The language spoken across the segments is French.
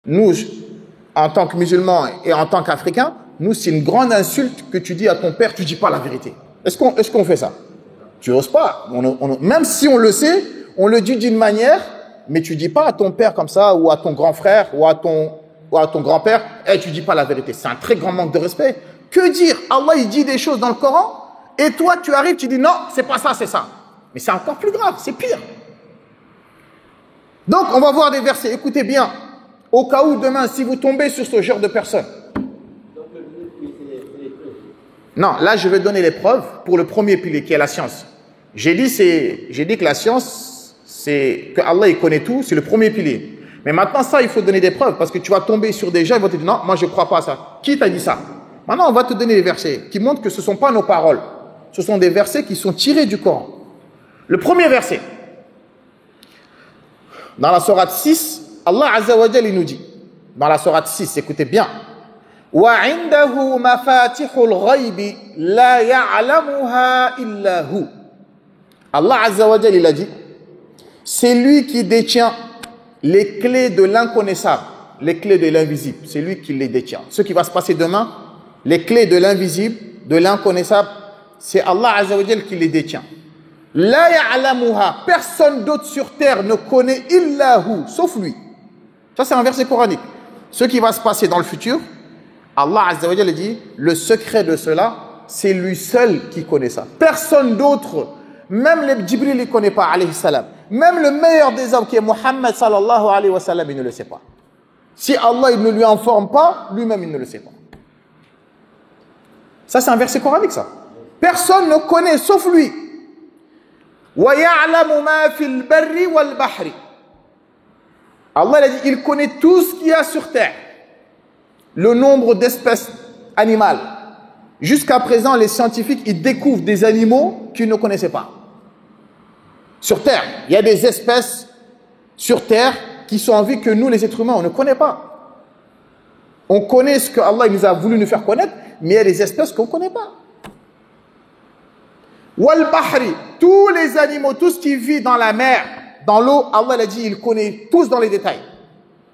Nous, en tant que musulmans et en tant qu'Africains, nous, c'est une grande insulte que tu dis à ton père, tu ne dis pas la vérité. Est-ce qu'on fait ça? Tu n'oses pas. Même si on le sait, on le dit d'une manière, mais tu ne dis pas à ton père comme ça, ou à ton grand frère, ou à ton grand-père, tu ne dis pas la vérité. C'est un très grand manque de respect. Que dire? Allah, il dit des choses dans le Coran, et toi, tu arrives, tu dis non, c'est pas ça, c'est ça. Mais c'est encore plus grave, c'est pire. Donc, on va voir des versets. Écoutez bien, au cas où demain, si vous tombez sur ce genre de personnes. Non, là, je vais donner les preuves pour le premier pilier, qui est la science. J'ai dit que la science, c'est que Allah, il connaît tout, c'est le premier pilier. Mais maintenant, ça, il faut donner des preuves, parce que tu vas tomber sur des gens, ils vont te dire, non, moi, je ne crois pas à ça. Qui t'a dit ça? Maintenant, on va te donner les versets qui montrent que ce ne sont pas nos paroles. Ce sont des versets qui sont tirés du Coran. Le premier verset, dans la sourate 6, Allah Azza wa Jalla, il nous dit, dans la sourate 6, écoutez bien, وَعِنْدَهُ مَفَاتِحُ الْغَيْبِ لَا يَعْلَمُهَا إِلَّا هُ. Allah Azza wa Jalla, il a dit, c'est lui qui détient les clés de l'inconnaissable, les clés de l'invisible, c'est lui qui les détient. Ce qui va se passer demain, les clés de l'invisible, de l'inconnaissable, c'est Allah Azza wa Jalla qui les détient. La ya'lamuha, personne d'autre sur terre ne connaît illahu, sauf lui. Ça, c'est un verset coranique. Ce qui va se passer dans le futur, Allah Azza wa Jalla dit, le secret de cela, c'est lui seul qui connaît ça. Personne d'autre, même le Jibril ne connaît pas, alayhi salam. Même le meilleur des hommes, qui est Muhammad sallallahu alayhi wa sallam, il ne le sait pas. Si Allah il ne lui informe pas, lui-même il ne le sait pas. Ça, c'est un verset coranique, ça. Personne ne connaît, sauf lui. وَيَعْلَمُ مَا فِي الْبَرِّ وَالْبَحْرِ. Allah il a dit, il connaît tout ce qu'il y a sur terre. Le nombre d'espèces animales. Jusqu'à présent, les scientifiques, ils découvrent des animaux qu'ils ne connaissaient pas. Sur terre, il y a des espèces sur terre qui sont en vie que nous, les êtres humains, on ne connaît pas. On connaît ce que Allah nous a voulu nous faire connaître, mais il y a des espèces qu'on ne connaît pas. Wal-bahri, tous les animaux, tout ce qui vit dans la mer, dans l'eau, Allah l'a dit, il connaît tous dans les détails.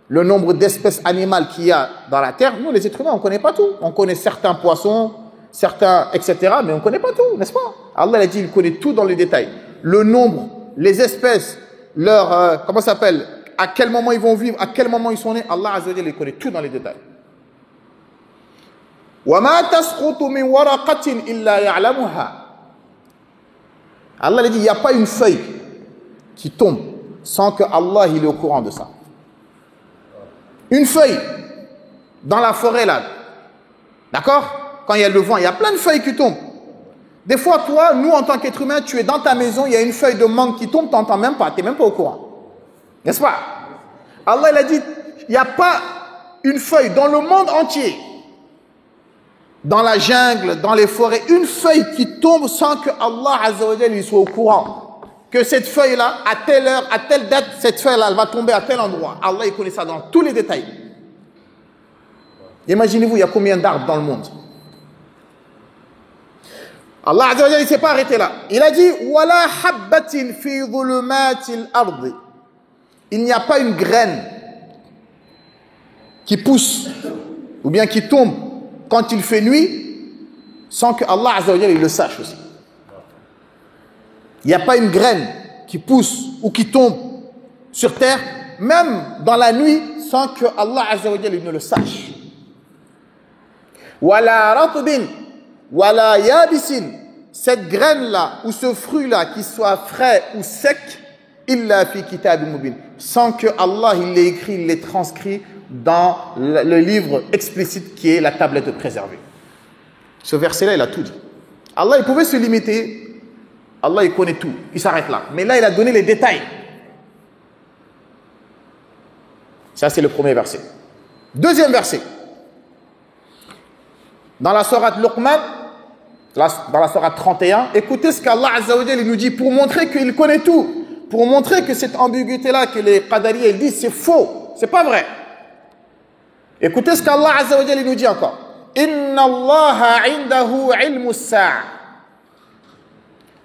Le nombre d'espèces animales qu'il y a dans la terre, nous les êtres humains, on ne connaît pas tout. On connaît certains poissons, certains, etc., mais on ne connaît pas tout, n'est-ce pas? Allah l'a dit, il connaît tout dans les détails. Le nombre, les espèces, leur, comment ça s'appelle, à quel moment ils vont vivre, à quel moment ils sont nés, Allah Azza wa Jalla, il connaît tout dans les détails. وَمَا تَسْقُطُ مِنْ وَرَقَةٍ إِلَّا يَعْلَمُهَا. Allah a dit, il n'y a pas une feuille qui tombe sans que Allah il est au courant de ça. Une feuille dans la forêt là, d'accord? Quand il y a le vent, il y a plein de feuilles qui tombent. Des fois, toi, nous en tant qu'être humain, tu es dans ta maison, il y a une feuille de mangue qui tombe, tu n'entends même pas, tu n'es même pas au courant. N'est-ce pas? Allah il a dit, il n'y a pas une feuille dans le monde entier, dans la jungle, dans les forêts, une feuille qui tombe sans que Allah Azza wa Jalla soit au courant. Que cette feuille-là, à telle heure, à telle date, cette feuille-là, elle va tomber à tel endroit. Allah, il connaît ça dans tous les détails. Imaginez-vous, il y a combien d'arbres dans le monde? Allah Azza wa Jalla, il ne s'est pas arrêté là. Il a dit, Wala habbatin fi dhulumatil ardi. Il n'y a pas une graine qui pousse, ou bien qui tombe quand il fait nuit, sans que Allah Azza wa Jalla il le sache aussi. Il n'y a pas une graine qui pousse ou qui tombe sur terre, même dans la nuit, sans que Allah Azza wa Jalla il ne le sache. Wala ratbin, wala yabisin. Cette graine-là, ou ce fruit-là, qu'il soit frais ou sec, illa fi kitabin mubin. Sans que Allah il l'ait écrit, il l'ait transcrit dans le livre explicite qui est la tablette préservée. Ce verset-là, il a tout dit. Allah, il pouvait se limiter. Allah, il connaît tout. Il s'arrête là. Mais là, il a donné les détails. Ça, c'est le premier verset. Deuxième verset. Dans la sourate Luqman, dans la sourate 31, écoutez ce qu'Allah Azza wa Jalla nous dit pour montrer qu'il connaît tout. Pour montrer que cette ambiguïté-là que les Qadariya ils disent, c'est faux. C'est pas vrai. Écoutez ce qu'Allah Azza wa Jalla nous dit encore. Inna Allaha indahu ilmu as-sa'a.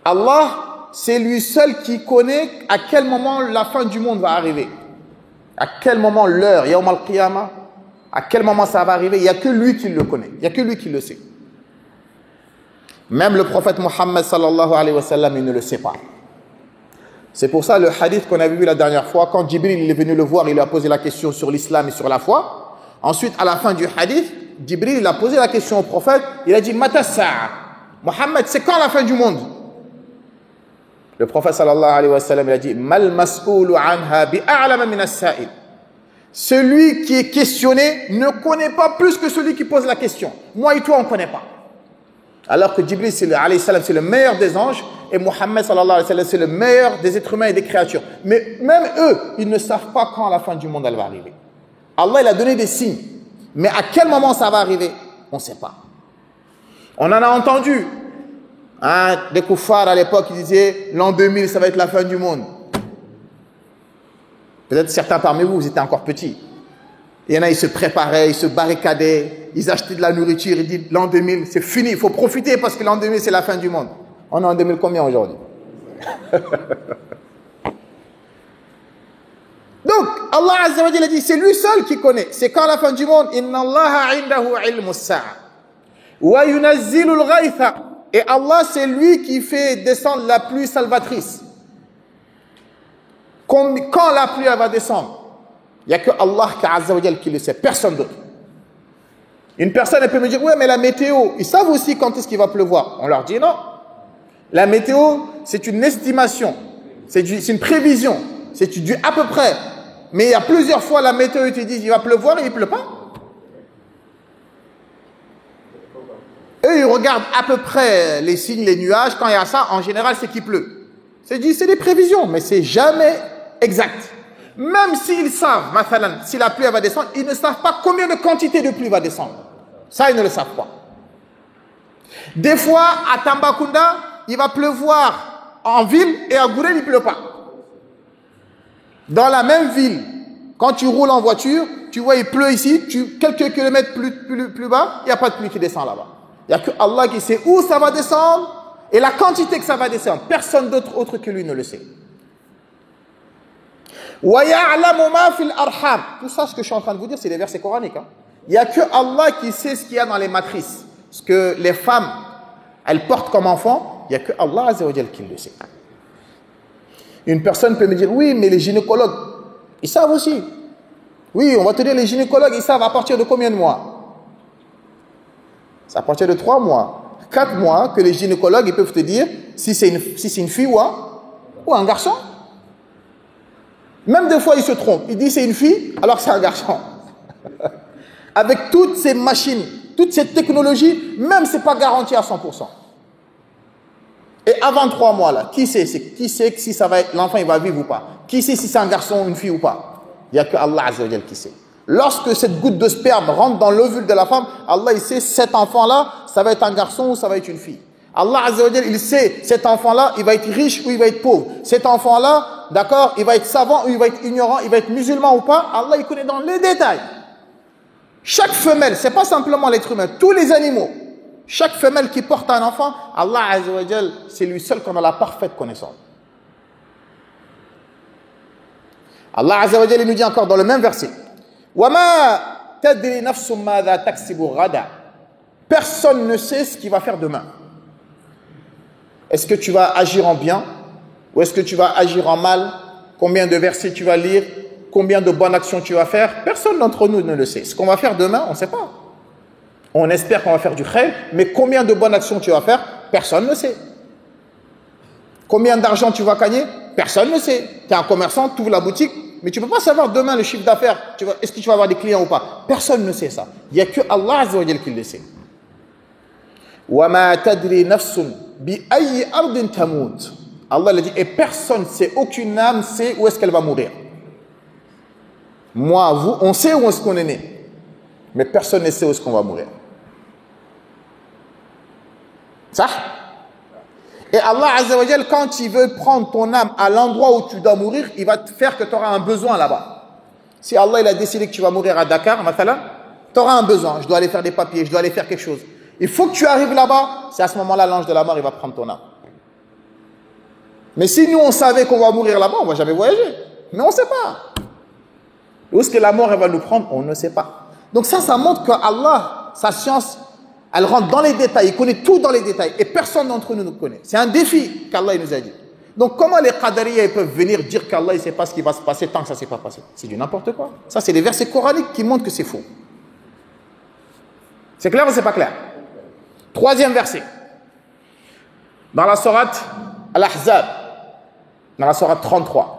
Allah, c'est lui seul qui connaît à quel moment la fin du monde va arriver. À quel moment l'heure, Yawm al-Qiyamah, à quel moment ça va arriver, il n'y a que lui qui le connaît, il n'y a que lui qui le sait. Même le prophète Mohammed sallallahu alayhi wa sallam, il ne le sait pas. C'est pour ça le hadith qu'on avait vu la dernière fois, quand Jibril est venu le voir, il lui a posé la question sur l'islam et sur la foi. Ensuite, à la fin du hadith, Jibril il a posé la question au prophète, il a dit Mata sa'a, Mohammed, c'est quand la fin du monde? Le prophète sallallahu alayhi wa sallam il a dit Mal mas'oulu anha bi'a'lama min as-sa'il. Celui qui est questionné ne connaît pas plus que celui qui pose la question. Moi et toi, on ne connaît pas. Alors que Jibril alayhi salam, c'est le meilleur des anges et Mohammed sallallahu alayhi wa sallam, c'est le meilleur des êtres humains et des créatures. Mais même eux, ils ne savent pas quand la fin du monde elle va arriver. Allah il a donné des signes. Mais à quel moment ça va arriver, on ne sait pas. On en a entendu. Des koufars à l'époque qui disaient l'an 2000 ça va être la fin du monde. Peut-être certains parmi vous, vous étiez encore petits. Il y en a, ils se préparaient, ils se barricadaient, ils achetaient de la nourriture, ils disent l'an 2000 c'est fini, il faut profiter parce que l'an 2000 c'est la fin du monde. On est en 2000 combien aujourd'hui? Donc Allah Azza wa Jalla a dit c'est lui seul qui connaît. C'est quand la fin du monde? Inna Allaha indahu ilmu as-sa'a wa yunazzilu al-ghaytha. Et Allah, c'est lui qui fait descendre la pluie salvatrice. Quand la pluie elle va descendre, il n'y a que Allah qui le sait, personne d'autre. Une personne elle peut me dire, oui, mais la météo, ils savent aussi quand est-ce qu'il va pleuvoir. On leur dit non. La météo, c'est une estimation, c'est une prévision, c'est du à peu près. Mais il y a plusieurs fois la météo te dit, il va pleuvoir et il ne pleut pas. Eux, ils regardent à peu près les signes, les nuages. Quand il y a ça, en général, c'est qu'il pleut. C'est des prévisions, mais c'est jamais exact. Même s'ils savent, si la pluie va descendre, ils ne savent pas combien de quantité de pluie va descendre. Ça, ils ne le savent pas. Des fois, à Tambacounda, il va pleuvoir en ville et à Gourel, il ne pleut pas. Dans la même ville, quand tu roules en voiture, tu vois, il pleut ici, quelques kilomètres plus bas, il n'y a pas de pluie qui descend là-bas. Il n'y a que Allah qui sait où ça va descendre et la quantité que ça va descendre. Personne d'autre autre que lui ne le sait. Tout ça, ce que je suis en train de vous dire, c'est des versets coraniques. Il n'y a que Allah qui sait ce qu'il y a dans les matrices. Ce que les femmes, elles portent comme enfants, il n'y a que Allah Azza wa Jal qui le sait. Une personne peut me dire, oui, mais les gynécologues, ils savent aussi. Oui, on va te dire, les gynécologues, ils savent à partir de combien de mois? C'est à partir de 3 mois, 4 mois que les gynécologues ils peuvent te dire si c'est une fille ou un garçon. Même des fois, ils se trompent. Ils disent c'est une fille alors que c'est un garçon. Avec toutes ces machines, toute cette technologie, même c'est pas garanti à 100%. Et avant 3 mois, là, qui sait si ça va être, l'enfant il va vivre ou pas? Qui sait si c'est un garçon ou une fille ou pas? Il n'y a que Allah Azza wa Jal qui sait. Lorsque cette goutte de sperme rentre dans l'ovule de la femme, Allah il sait cet enfant-là, ça va être un garçon ou ça va être une fille. Allah Azza wa Jal, il sait cet enfant-là, il va être riche ou il va être pauvre. Cet enfant-là, d'accord, il va être savant ou il va être ignorant, il va être musulman ou pas. Allah il connaît dans les détails. Chaque femelle, c'est pas simplement l'être humain, tous les animaux. Chaque femelle qui porte un enfant, Allah Azza wa Jal, c'est lui seul qu'on a la parfaite connaissance. Allah Azza wa Jal, il nous dit encore dans le même verset. Personne ne sait ce qu'il va faire demain. Est-ce que tu vas agir en bien ou est-ce que tu vas agir en mal? Combien de versets tu vas lire? Combien de bonnes actions tu vas faire? Personne d'entre nous ne le sait. Ce qu'on va faire demain, on ne sait pas. On espère qu'on va faire du khayr, mais combien de bonnes actions tu vas faire? Personne ne sait. Combien d'argent tu vas gagner? Personne ne sait. Tu es un commerçant, tu ouvres la boutique, mais tu ne peux pas savoir demain le chiffre d'affaires. Est-ce que tu vas avoir des clients ou pas? Personne ne sait ça. Il n'y a que Allah Azza wa Jal qui le sait. وَمَا تَدْرِي نَفْسٌ بِأَيِّ أَرْضٍ تَمُوتُ. Allah l'a dit, et personne ne sait, aucune âme sait où est-ce qu'elle va mourir. Moi, vous, on sait où est-ce qu'on est né, mais personne ne sait où est-ce qu'on va mourir. Ça? Et Allah Azza wa Jal, quand il veut prendre ton âme à l'endroit où tu dois mourir, il va te faire que tu auras un besoin là-bas. Si Allah il a décidé que tu vas mourir à Dakar, tu auras un besoin. Je dois aller faire des papiers, je dois aller faire quelque chose. Il faut que tu arrives là-bas. C'est à ce moment-là, l'ange de la mort, il va prendre ton âme. Mais si nous, on savait qu'on va mourir là-bas, on ne va jamais voyager. Mais on ne sait pas. Où est-ce que la mort elle va nous prendre? On ne sait pas. Donc ça montre que Allah, sa science, elle rentre dans les détails. Il connaît tout dans les détails. Et personne d'entre nous ne connaît. C'est un défi qu'Allah nous a dit. Donc comment les Qadariya peuvent venir dire qu'Allah ne sait pas ce qui va se passer tant que ça ne s'est pas passé? C'est du n'importe quoi. Ça, c'est des versets coraniques qui montrent que c'est faux. C'est clair ou c'est pas clair? Troisième verset. Dans la sourate Al-Ahzab, dans la sourate 33.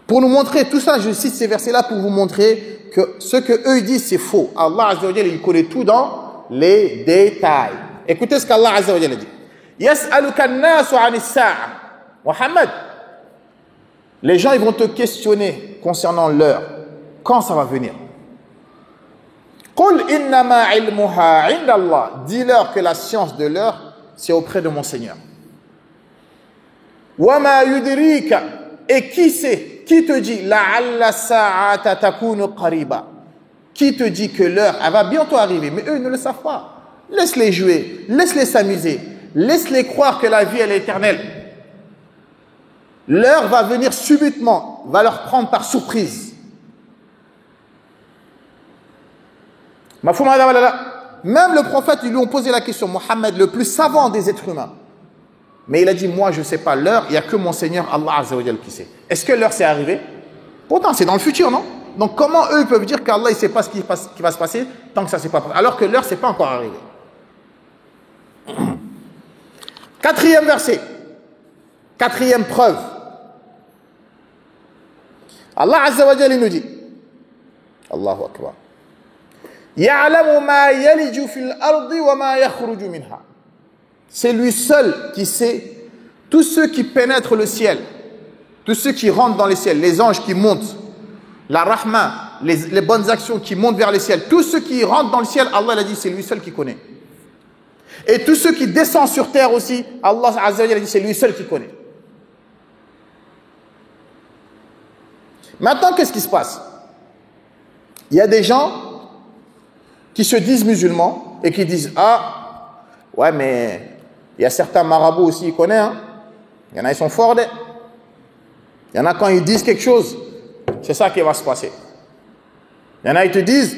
Pour nous montrer tout ça, je cite ces versets-là pour vous montrer que ce que eux disent, c'est faux. Allah Azza wa Jalla, il connaît tout dans les détails. Écoutez ce qu'Allah Azza wa Jalla dit. Yas'aluka an-nasu 'ani as-sa'a. Muhammad, les gens ils vont te questionner concernant l'heure. Quand ça va venir? Qul innama 'ilmuha 'inda Allah. Dis-leur que la science de l'heure, c'est auprès de mon Seigneur. Wa ma yudrika. Et qui sait? Qui te dit la'alla as-sa'ata takunu qariba? Qui te dit que l'heure, elle va bientôt arriver? Mais eux, ils ne le savent pas. Laisse-les jouer, laisse-les s'amuser, laisse-les croire que la vie, elle est éternelle. L'heure va venir subitement, va leur prendre par surprise. Même le prophète, ils lui ont posé la question, Mohammed, le plus savant des êtres humains. Mais il a dit, moi, je ne sais pas l'heure, il n'y a que mon Seigneur, Allah Azza wa Jalla, qui sait. Est-ce que l'heure s'est arrivée? Pourtant, c'est dans le futur, non? Donc, comment eux peuvent dire qu'Allah ne sait pas ce qui va se passer tant que ça ne s'est pas passé, alors que l'heure ne s'est pas encore arrivée? Quatrième verset. Quatrième preuve. Allah Azza wa Jalla nous dit, Allahu Akbar. Ya'lamu ma yaliju fil ardi wa ma yakhruju minha. C'est lui seul qui sait tous ceux qui pénètrent le ciel, tous ceux qui rentrent dans les ciels, les anges qui montent, la rahma, les bonnes actions qui montent vers le ciel, tous ceux qui rentrent dans le ciel, Allah l'a dit, c'est lui seul qui connaît. Et tous ceux qui descendent sur terre aussi, Allah Azza wa Jalla dit, c'est lui seul qui connaît. Maintenant, qu'est-ce qui se passe? Il y a des gens qui se disent musulmans et qui disent, ah, ouais, mais il y a certains marabouts aussi, ils connaissent, hein. Il y en a, ils sont forts. Il y en a, quand ils disent quelque chose, c'est ça qui va se passer. Il y en a, ils te disent,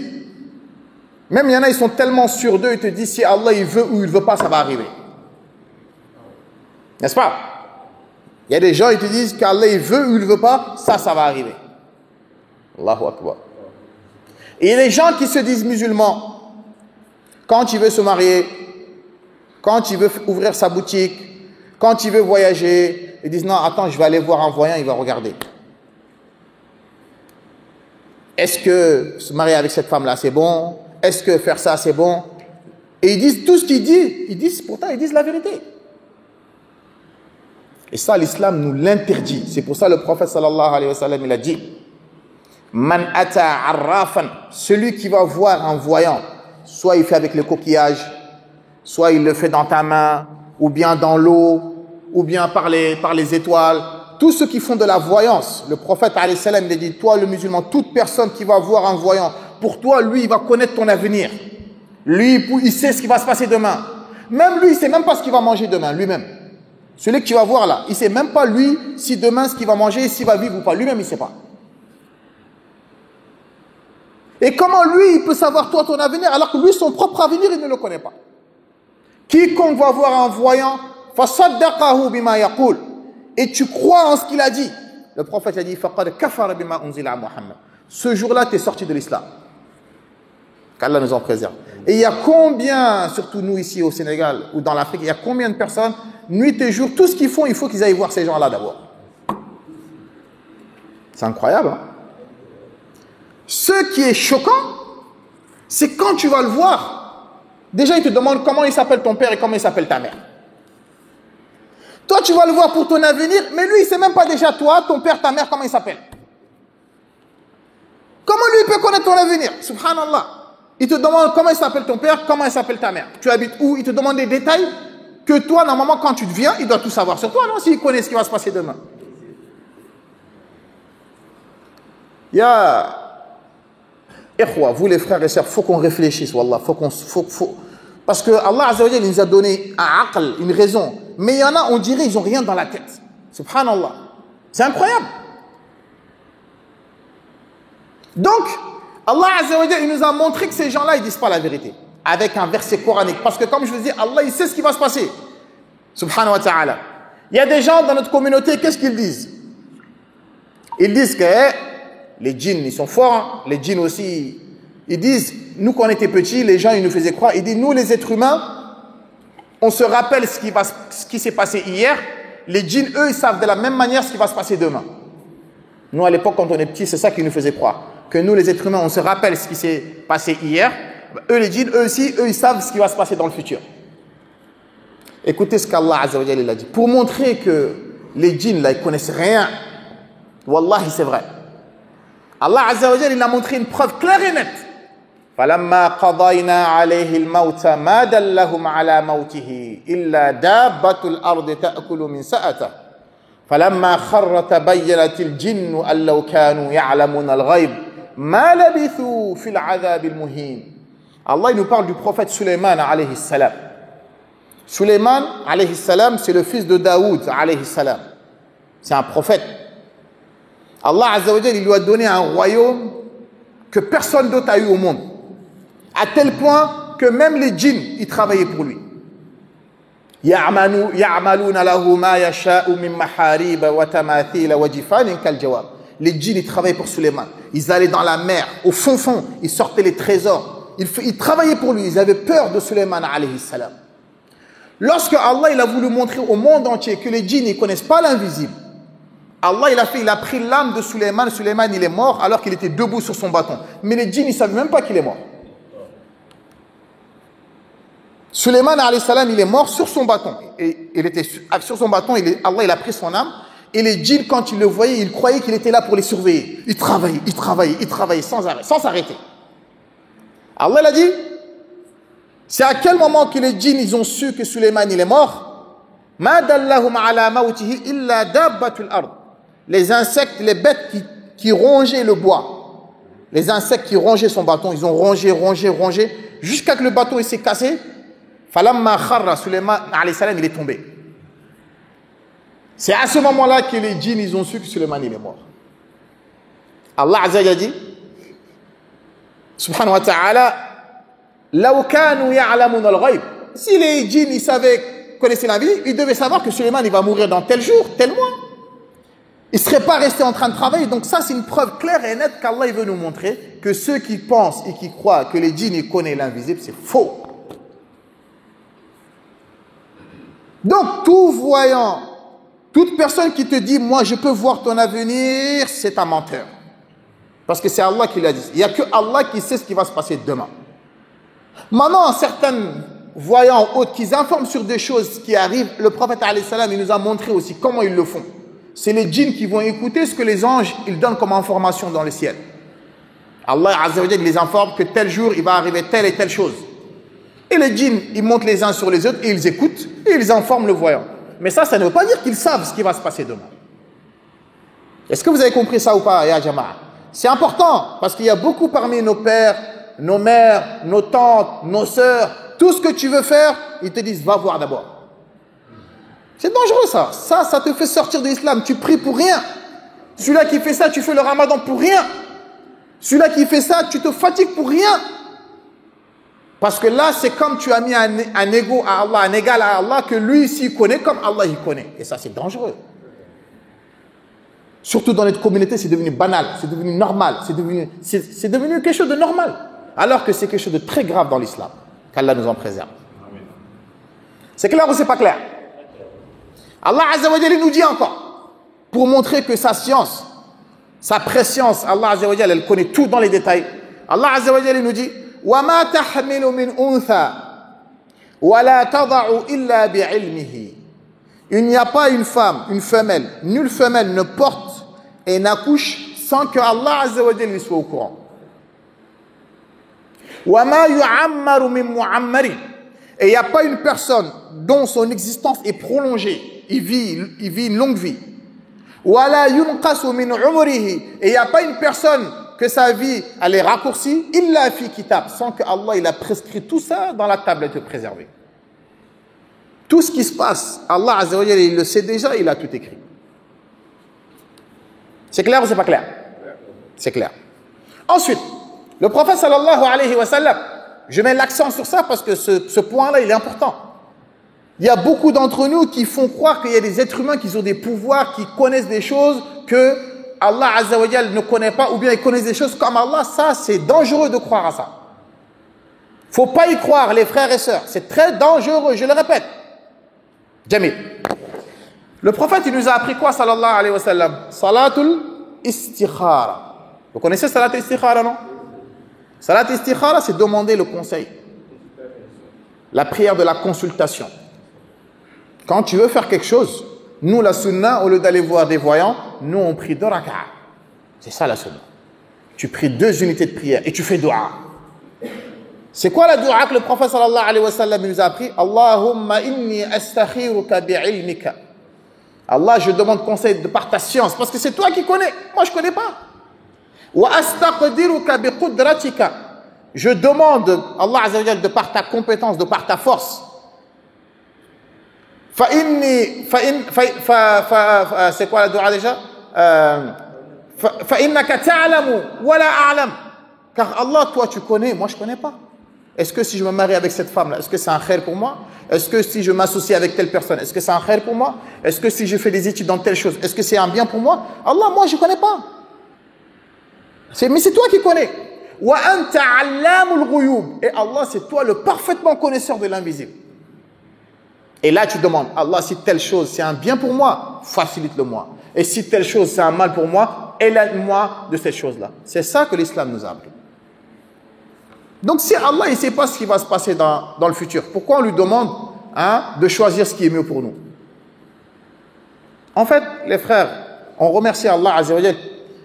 même il y en a, ils sont tellement sûrs d'eux, ils te disent, si Allah il veut ou il ne veut pas, ça va arriver. N'est-ce pas? Il y a des gens, ils te disent qu'Allah il veut ou il ne veut pas, ça va arriver. Allahu Akbar. Et il y a des gens qui se disent musulmans, quand il veut se marier, quand il veut ouvrir sa boutique, quand il veut voyager, ils disent non, attends, je vais aller voir un voyant, il va regarder. Est-ce que se marier avec cette femme-là, c'est bon? Est-ce que faire ça, c'est bon? Et ils disent tout ce qu'ils disent, pourtant, ils disent la vérité. Et ça, l'islam nous l'interdit. C'est pour ça le prophète sallallahu alayhi wa sallam, il a dit, Man ata arrafan, celui qui va voir un voyant, soit il fait avec le coquillage, soit il le fait dans ta main, ou bien dans l'eau, ou bien par les étoiles. Tous ceux qui font de la voyance, le prophète alayhi salam il dit, toi le musulman, toute personne qui va voir un voyant, pour toi, lui, il va connaître ton avenir. Lui, il sait ce qui va se passer demain. Même lui, il ne sait même pas ce qu'il va manger demain, lui-même. Celui que tu vas voir là, il ne sait même pas, lui, si demain, ce qu'il va manger, s'il va vivre ou pas. Lui-même, il ne sait pas. Et comment lui, il peut savoir toi ton avenir, alors que lui, son propre avenir, il ne le connaît pas. Quiconque va voir un voyant, فَصَدَّقَهُ بِمَا يَقُولُ, et tu crois en ce qu'il a dit. Le prophète a dit, فَقَدْ كَفَرَ بِمَا أُنزِلَ عَلَى مُحَمَّدٍ. Ce jour-là, tu es sorti de l'islam. Qu'Allah nous en préserve. Et il y a combien, surtout nous ici au Sénégal ou dans l'Afrique, il y a combien de personnes, nuit et jour, tout ce qu'ils font, il faut qu'ils aillent voir ces gens-là d'abord. C'est incroyable, hein? Ce qui est choquant, c'est quand tu vas le voir, déjà il te demande comment il s'appelle ton père et comment il s'appelle ta mère. Toi, tu vas le voir pour ton avenir, mais lui, il ne sait même pas déjà toi, ton père, ta mère, comment il s'appelle. Comment lui, il peut connaître ton avenir? Subhanallah. Il te demande comment il s'appelle ton père, comment il s'appelle ta mère. Tu habites où? Il te demande des détails que toi, normalement, quand tu deviens, il doit tout savoir sur toi, non? S'il connaît ce qui va se passer demain. Il y a... Ikhwa, vous les frères et sœurs, il faut qu'on réfléchisse, wallah. Parce que Allah Azza wa Jalla nous a donné un aql, une raison. Mais il y en a, on dirait, ils n'ont rien dans la tête. Subhanallah. C'est incroyable. Donc, Allah Azza wa Jalla, il nous a montré que ces gens-là, ils ne disent pas la vérité. Avec un verset coranique. Parce que comme je vous dis, Allah, il sait ce qui va se passer. Subhanahu wa ta'ala. Il y a des gens dans notre communauté, qu'est-ce qu'ils disent? Ils disent que les djinns, ils sont forts. Hein. Les djinns aussi, ils disent, nous quand on était petits, les gens, ils nous faisaient croire. Ils disent, nous les êtres humains, on se rappelle ce qui s'est passé hier. Les djinns, eux, ils savent de la même manière ce qui va se passer demain. Nous, à l'époque, quand on est petits, c'est ça qu'ils nous faisaient croire. Que nous, les êtres humains, on se rappelle ce qui s'est passé hier. Eux, les djinns, eux aussi, eux, ils savent ce qui va se passer dans le futur. Écoutez ce qu'Allah Azza wa Jalla a dit. Pour montrer que les djinns, là, ils connaissent rien. Wallahi, c'est vrai. Allah Azza wa Jalla, il a montré une preuve claire et nette. فَلَمَّا قَضَيْنَا عَلَيْهِ الْمَوْتَ مَا دَلَّهُمْ عَلَى مَوْتِهِ إِلَّا دَابَّةُ الْأَرْضِ تَأْكُلُ مِنْ سَأَتَهُ فَلَمَّا خَرَّ تَبَيَّنَتِ الْجِنُّ أَن لَّوْ كَانُوا يَعْلَمُونَ الْغَيْبَ مَا لَبِثُوا فِي الْعَذَابِ الْمُهِينِ. Allah il nous parle du prophète Sulayman alayhi salam. Sulayman alayhi salam, c'est le fils de Daoud alayhi salam. C'est un prophète. Allah Azza wa Jalla, il lui a donné un royaume que personne d'autre a eu au monde. À tel point que même les djinns, ils travaillaient pour lui. يَعْمَلُونَ لَهُ مَا يَشَاءُ مِن مَحَارِيبَ وَتَمَاثِيلَ وَجِفَانٍ كَالْجَوَابِ. Les djinns, ils travaillaient pour Sulayman. Ils allaient dans la mer, au fond, ils sortaient les trésors. Ils travaillaient pour lui. Ils avaient peur de Sulayman alayhi salam. Lorsque Allah il a voulu montrer au monde entier que les djinns ne connaissent pas l'invisible, Allah il a pris l'âme de Sulayman. Sulayman il est mort alors qu'il était debout sur son bâton. Mais les djinns ils ne savent même pas qu'il est mort. Sulayman alayhi salam il est mort sur son bâton. Et il était sur son bâton, Allah il a pris son âme. Et les djinns quand ils le voyaient, ils croyaient qu'il était là pour les surveiller. Ils travaillaient sans arrêt, sans s'arrêter. Allah il a dit, c'est à quel moment que les djinns ils ont su que Sulayman il est mort? Ma dallahum ala mawtihi illa dabbatul ard. Les insectes, les bêtes qui rongeaient le bois. Les insectes qui rongeaient son bâton, ils ont rongé, jusqu'à que le bâton il s'est cassé. Falamma kharra Sulayman alayhi salam il est tombé. C'est à ce moment-là que les djinns ils ont su que Sulayman il est mort. Allah Azza wa Jalla dit, subhanahu wa ta'ala, law kanu ya'lamun al-ghayb. Si les djinns ils connaissaient la vie, ils devaient savoir que Sulayman il va mourir dans tel jour, tel mois. Ils ne seraient pas restés en train de travailler. Donc ça c'est une preuve claire et nette qu'Allah il veut nous montrer que ceux qui pensent et qui croient que les djinns ils connaissent l'invisible, c'est faux. Donc tout voyant, toute personne qui te dit moi je peux voir ton avenir, c'est un menteur. Parce que c'est Allah qui l'a dit. Il n'y a que Allah qui sait ce qui va se passer demain. Maintenant, certains voyants autres qui informent sur des choses qui arrivent, le prophète alayhi salam, il nous a montré aussi comment ils le font. C'est les djinns qui vont écouter ce que les anges ils donnent comme information dans le ciel. Allah Azza wa Jalla les informe que tel jour il va arriver telle et telle chose. Et les djinns ils montent les uns sur les autres et ils écoutent et ils informent le voyant. Mais ça ne veut pas dire qu'ils savent ce qui va se passer demain. Est-ce que vous avez compris ça ou pas, ya Jama'a? C'est important parce qu'il y a beaucoup parmi nos pères, nos mères, nos tantes, nos sœurs, tout ce que tu veux faire, ils te disent va voir d'abord. C'est dangereux ça. Ça te fait sortir de l'islam. Tu pries pour rien. Celui-là qui fait ça, tu fais le ramadan pour rien. Celui-là qui fait ça, tu te fatigues pour rien. Parce que là, c'est comme tu as mis un égo à Allah, un égal à Allah, que lui ici il connaît comme Allah il connaît. Et ça, c'est dangereux. Surtout dans notre communauté, c'est devenu banal, c'est devenu normal, c'est devenu quelque chose de normal. Alors que c'est quelque chose de très grave dans l'islam. Qu'Allah nous en préserve. C'est clair ou c'est pas clair? Allah Azza wa Jalla nous dit encore, pour montrer que sa science, sa préscience, Allah Azza wa Jalla, elle connaît tout dans les détails. Allah Azza wa Jalla nous dit, وَمَا تَحْمِلُ مِنْ أُنْثَى وَلَا تَضَعُ إِلَّا بِعِلْمِهِ. Il n'y a pas une femme, une femelle, nulle femelle ne porte et n'accouche sans que Allah Azza wa Jalla soit au courant. وَمَا يُعَمَّرُ مِنْ مُعَمَّرٍ. Et il n'y a pas une personne dont son existence est prolongée, il vit une longue vie. وَلَا يُنْقَسُ مِنْ عُمُرِهِ. Et il n'y a pas une personne que sa vie elle est raccourcie, illa fi kitab, sans que Allah il a prescrit tout ça dans la tablette préservée. Tout ce qui se passe, Allah Azza wa Jalla il le sait déjà, il a tout écrit. C'est clair ou c'est pas clair? C'est clair. Ensuite, le prophète sallallahu alayhi wa sallam, je mets l'accent sur ça parce que ce point-là, il est important. Il y a beaucoup d'entre nous qui font croire qu'il y a des êtres humains qui ont des pouvoirs, qui connaissent des choses que Allah Azza wa Jal ne connaît pas, ou bien ils connaissent des choses comme Allah. Ça, c'est dangereux de croire à ça. Faut pas y croire, les frères et sœurs. C'est très dangereux, je le répète. Jamil. Le prophète, il nous a appris quoi, sallallahu alayhi wa sallam? Salatul istikhara. Vous connaissez salat istikhara, non? Salat istikhara, c'est demander le conseil. La prière de la consultation. Quand tu veux faire quelque chose, nous, la sunna, au lieu d'aller voir des voyants, nous, on prie 2 raka'a. C'est ça la sunna. Tu pries 2 unités de prière et tu fais dua. C'est quoi la dua que le prophète sallallahu alayhi wa sallam nous a appris? Allahumma inni astakhiruka bi'ilmika. Allah, je demande conseil de par ta science, parce que c'est toi qui connais. Moi, je ne connais pas. Wa astaqdiruka biqudratika. Je demande, Allah Azza wa Jal, de par ta compétence, de par ta force. C'est quoi la dua déjà? Fa'innaka ta'lamu wa la a'lam. Car Allah, toi, tu connais, moi, je ne connais pas. Est-ce que si je me marie avec cette femme-là, est-ce que c'est un khair pour moi? Est-ce que si je m'associe avec telle personne, est-ce que c'est un khair pour moi? Est-ce que si je fais des études dans telle chose, est-ce que c'est un bien pour moi? Allah, moi, je ne connais pas. Mais c'est toi qui connais. Wa anta 'allamul ghuyub. Et Allah, c'est toi le parfaitement connaisseur de l'invisible. Et là, tu demandes, Allah, si telle chose, c'est un bien pour moi, facilite-le moi. Et si telle chose, c'est un mal pour moi, éloigne-moi de cette chose-là. C'est ça que l'islam nous a appris. Donc, si Allah, il ne sait pas ce qui va se passer dans le futur, pourquoi on lui demande de choisir ce qui est mieux pour nous? En fait, les frères, on remercie Allah Azza wa Jal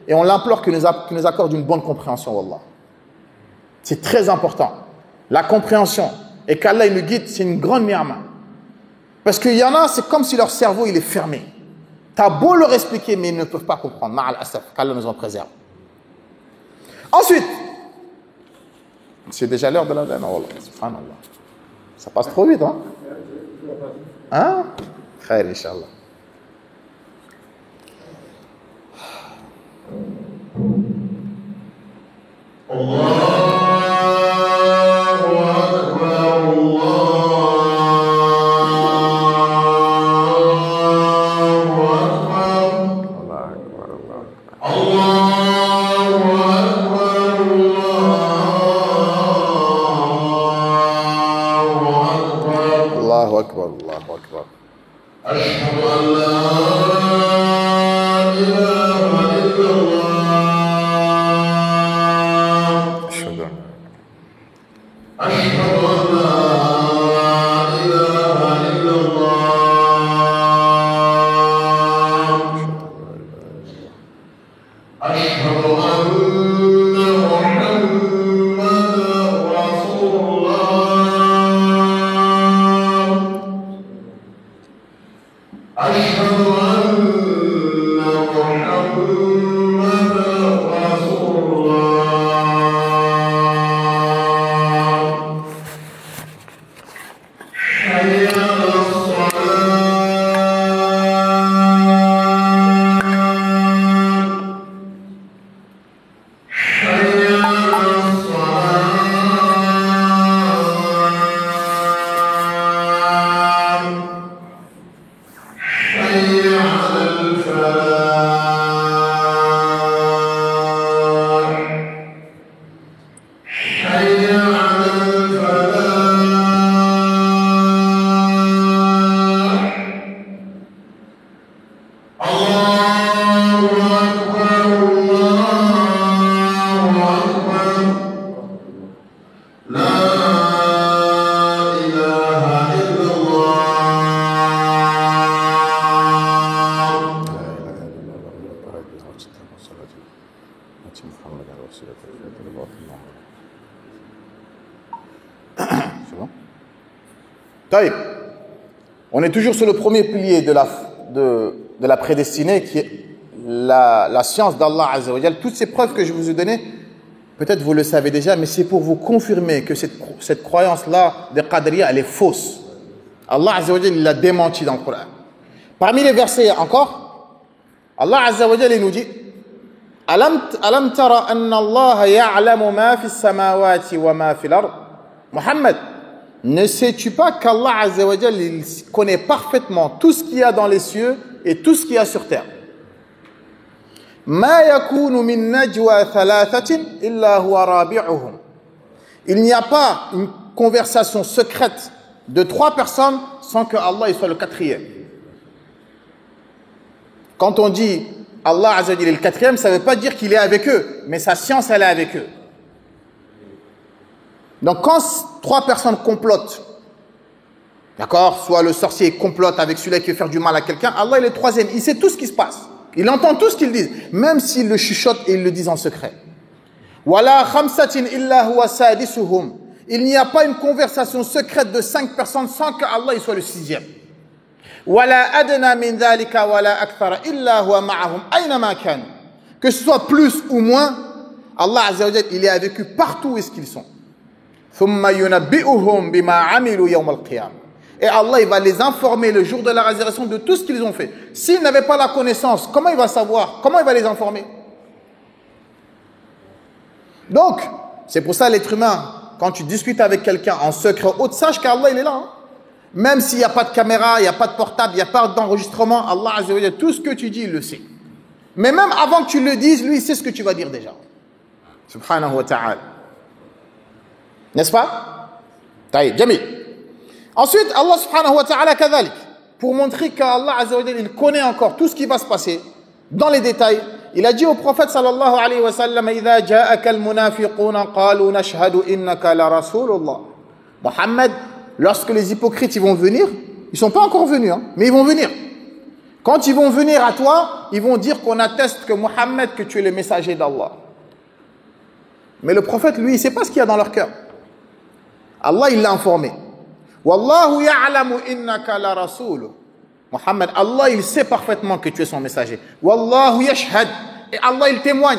et on l'implore qu'il nous accorde une bonne compréhension, wallah. C'est très important. La compréhension et qu'Allah il nous guide, c'est une grande ni'ma. Parce qu'il y en a, c'est comme si leur cerveau il est fermé. T'as beau leur expliquer, mais ils ne peuvent pas comprendre. Ma'al asaf, qu'Allah nous en préserve. Ensuite, c'est déjà l'heure de la veine. Oh Allah, subhanallah. Ça passe trop vite, hein? Hein? Khair, Inch'Allah. On est toujours sur le premier pilier de la prédestinée qui est la science d'Allah Azza wa Jal. Toutes ces preuves que je vous ai données, peut-être vous le savez déjà, mais c'est pour vous confirmer que cette croyance-là de Qadriya, elle est fausse. Allah Azza wa Jal l'a démenti dans le Coran. Parmi les versets encore, Allah Azza wa Jal il nous dit Alam tara anna Allah ya'lamu ma fi as-samawati wa ma fi al-ard. Muhammad, ne sais-tu pas qu'Allah Azza wa Jal, il connaît parfaitement tout ce qu'il y a dans les cieux et tout ce qu'il y a sur terre. Ma yakunu min najwa thalathatin illa huwa rabi'uhum. Il n'y a pas une conversation secrète de 3 personnes sans que Allah soit le 4e. Quand on dit Allah Azza wa Jal est le 4e, ça ne veut pas dire qu'il est avec eux, mais sa science, elle est avec eux. Donc quand 3 personnes complotent, d'accord, soit le sorcier complote avec celui-là qui veut faire du mal à quelqu'un, Allah il est 3e, il sait tout ce qui se passe. Il entend tout ce qu'ils disent, même s'ils le chuchotent et ils le disent en secret. Wala khamsatin illa huwa sadisuhum. Il n'y a pas une conversation secrète de 5 personnes sans que Allah il soit le 6e. Wala adna min dhalika wala akthara illa huwa ma'ahum aynama kanu. Que ce soit plus ou moins, Allah Azza wa Jalla, il est avec eux partout où est-ce qu'ils sont. Thumma yunabbi'uhum bima 'amilu yawm al-qiyamah. Et Allah il va les informer le jour de la résurrection de tout ce qu'ils ont fait. S'ils n'avaient pas la connaissance, comment il va savoir? Comment il va les informer? Donc, c'est pour ça l'être humain, quand tu discutes avec quelqu'un en secret, sache qu'Allah il est là. Hein? Même s'il n'y a pas de caméra, il n'y a pas de portable, il n'y a pas d'enregistrement, Allah Azza wa Jalla, tout ce que tu dis, il le sait. Mais même avant que tu le dises, lui il sait ce que tu vas dire déjà. Subhanahu wa ta'ala. N'est-ce pas? Taïb, Jamil. Ensuite, Allah subhanahu wa ta'ala kadhalik, pour montrer qu'Allah Azza wa Jalla, il connaît encore tout ce qui va se passer dans les détails. Il a dit au prophète sallallahu alayhi wa sallam, إِذَا جَاءَكَ الْمُنَافِقُونَ قَالُوا نَشْهَدُ إِنَّكَ لَرَسُولُ اللَّهِ. Mohammed, lorsque les hypocrites ils vont venir, ils sont pas encore venus, hein, mais ils vont venir. Quand ils vont venir à toi, ils vont dire qu'on atteste que Mohammed, que tu es le messager d'Allah. Mais le prophète, lui, il sait pas ce qu'il y a dans leur cœur. Allah, il l'a informé. Wallahu ya'lamu innaka la rasul. Muhammad, Allah, il sait parfaitement que tu es son messager. Wallahu yashhad. Et Allah, il témoigne.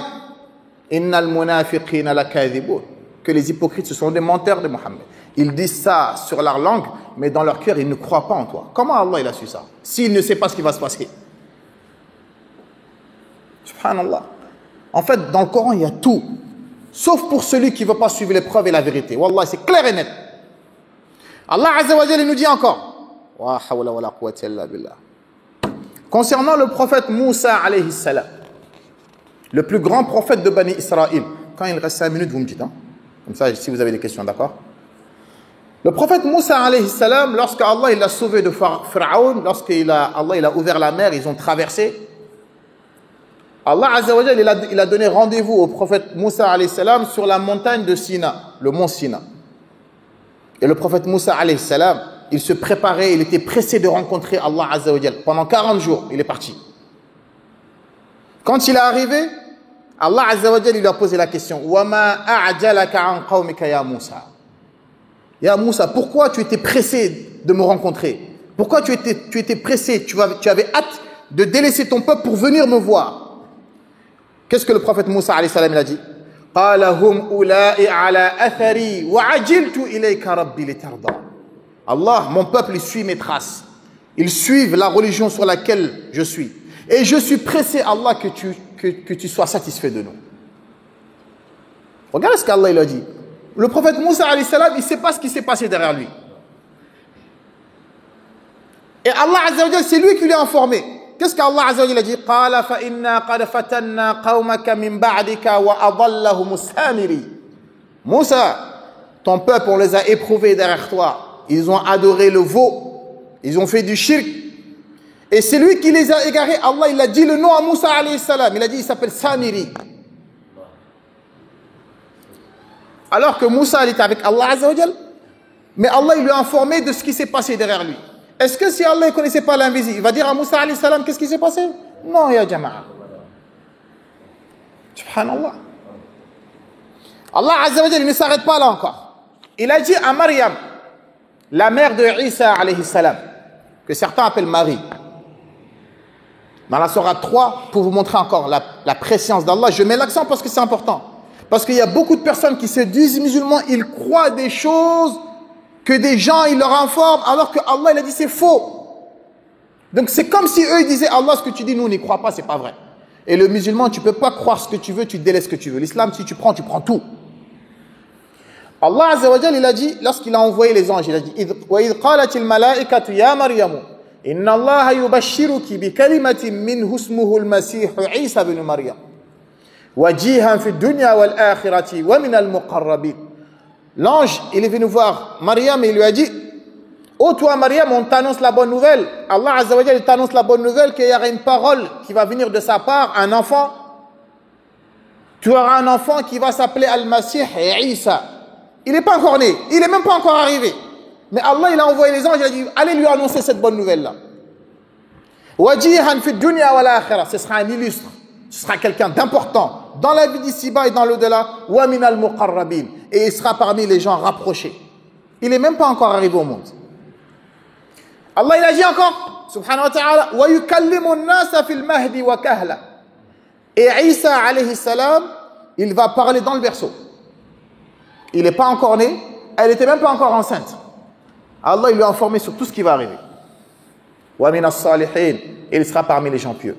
Innal munafiqina lakadhibun. Que les hypocrites, ce sont des menteurs de Muhammad. Ils disent ça sur leur langue, mais dans leur cœur, ils ne croient pas en toi. Comment Allah, il a su ça? S'il ne sait pas ce qui va se passer. Subhanallah. En fait, dans le Coran, il y a tout. Sauf pour celui qui ne veut pas suivre les preuves et la vérité. Wallah, c'est clair et net. Allah Azza wa Jalla nous dit encore, wa hawla wa la quwwata illa billah. Concernant le prophète Moussa alayhi salam, le plus grand prophète de Bani Israël, quand il reste 5 minutes, vous me dites, hein? Comme ça, si vous avez des questions, d'accord? Le prophète Moussa alayhi salam, lorsque Allah il l'a sauvé de Pharaon, Allah il a ouvert la mer, ils ont traversé. Allah Azza wa Jalla, il a donné rendez-vous au prophète Moussa alayhi salam sur la montagne de Sina, le mont Sina. Et le prophète Moussa alayhi salam, il se préparait, il était pressé de rencontrer Allah Azza wa Jalla. Pendant 40 jours, il est parti. Quand il est arrivé, Allah Azza wa Jalla lui a posé la question, وَمَا أَعْجَلَكَ عَنْ قَوْمِكَ يَا Moussa. Ya Moussa, pourquoi tu étais pressé de me rencontrer? Pourquoi tu étais pressé, tu avais hâte de délaisser ton peuple pour venir me voir? Qu'est-ce que le prophète Moussa alayhi salam il a dit? قال هم أولئك على أثري وعجلت إليك ربي لترضى. Allah, mon peuple, il suit mes traces. Ils suivent la religion sur laquelle je suis. Et je suis pressé, Allah, que tu sois satisfait de nous. Regardez ce qu'Allah il a dit. Le prophète Moussa alayhi salam, il ne sait pas ce qui s'est passé derrière lui. Et Allah Azza wa Jalla, c'est lui qui l'a informé. Qu'est-ce qu'Allah Azza wa Jalla dit? قال فإنا قد فتنا قومك من بعدك وأضلهم السامري. Moussa, ton peuple, on les a éprouvés derrière toi. Ils ont adoré le veau. Ils ont fait du shirk. Et c'est lui qui les a égarés. Allah, il a dit le nom à Moussa alayhi salam. Il a dit, il s'appelle Samiri. Alors que Moussa, il était avec Allah Azza wa Jalla. Mais Allah, il lui a informé de ce qui s'est passé derrière lui. Est-ce que si Allah ne connaissait pas l'invisible, il va dire à Moussa alayhi salam qu'est-ce qui s'est passé? Non, ya jama'a. Subhanallah. Allah Azza wa Jalla, il ne s'arrête pas là encore. Il a dit à Maryam, la mère de Isa alayhi salam, que certains appellent Marie. Dans la sourate 3, pour vous montrer encore la préscience d'Allah, je mets l'accent parce que c'est important. Parce qu'il y a beaucoup de personnes qui se disent musulmans, ils croient des choses que des gens, ils leur informent, alors que Allah, il a dit c'est faux. Donc c'est comme si eux, ils disaient, Allah, ce que tu dis, nous, on n'y croit pas, c'est pas vrai. Et le musulman, tu ne peux pas croire ce que tu veux, tu délaisses ce que tu veux. L'islam, si tu prends tout. Allah Azza wa Jal, il a dit, lorsqu'il a envoyé les anges, il a dit وَإِذْ قَالَتِ الْمَلَائِكَةُ يَا مَرْيَمُ إِنَّ اللَّهَ يُبَشِّرُكِ بِكَلِمَةٍ مِّنْهُ اسْمُهُ الْمَسِيحُ عِيسَى بْنُ مَرْيَمَ وَجِيهًا فِي الدُّنْيَا وَالْآخِرَةِ وَمِنَ الْمُقَرَّبِينَ. L'ange, il est venu voir Maryam et il lui a dit: oh toi Maryam, on t'annonce la bonne nouvelle. Allah Azza wa Jal, il t'annonce la bonne nouvelle qu'il y aura une parole qui va venir de sa part, un enfant. Tu auras un enfant qui va s'appeler Al-Masih et Isa. Il n'est pas encore né, il n'est même pas encore arrivé. Mais Allah, il a envoyé les anges, il a dit: allez lui annoncer cette bonne nouvelle-là. Wajihan fi dunya wal akhirah, ce sera un illustre, ce sera quelqu'un d'important dans la vie d'ici-bas et dans l'au-delà. Wa min al-muqarrabin, et il sera parmi les gens rapprochés. Il n'est même pas encore arrivé au monde. Allah, il a dit encore, subhanahu wa ta'ala, wa yukallimu an-nasa fil mahdi wa kahla. Et Isa alayhi salam, il va parler dans le berceau. Il n'est pas encore né, elle n'était même pas encore enceinte. Allah, il lui a informé sur tout ce qui va arriver. Wa min as-salihin, et il sera parmi les gens pieux.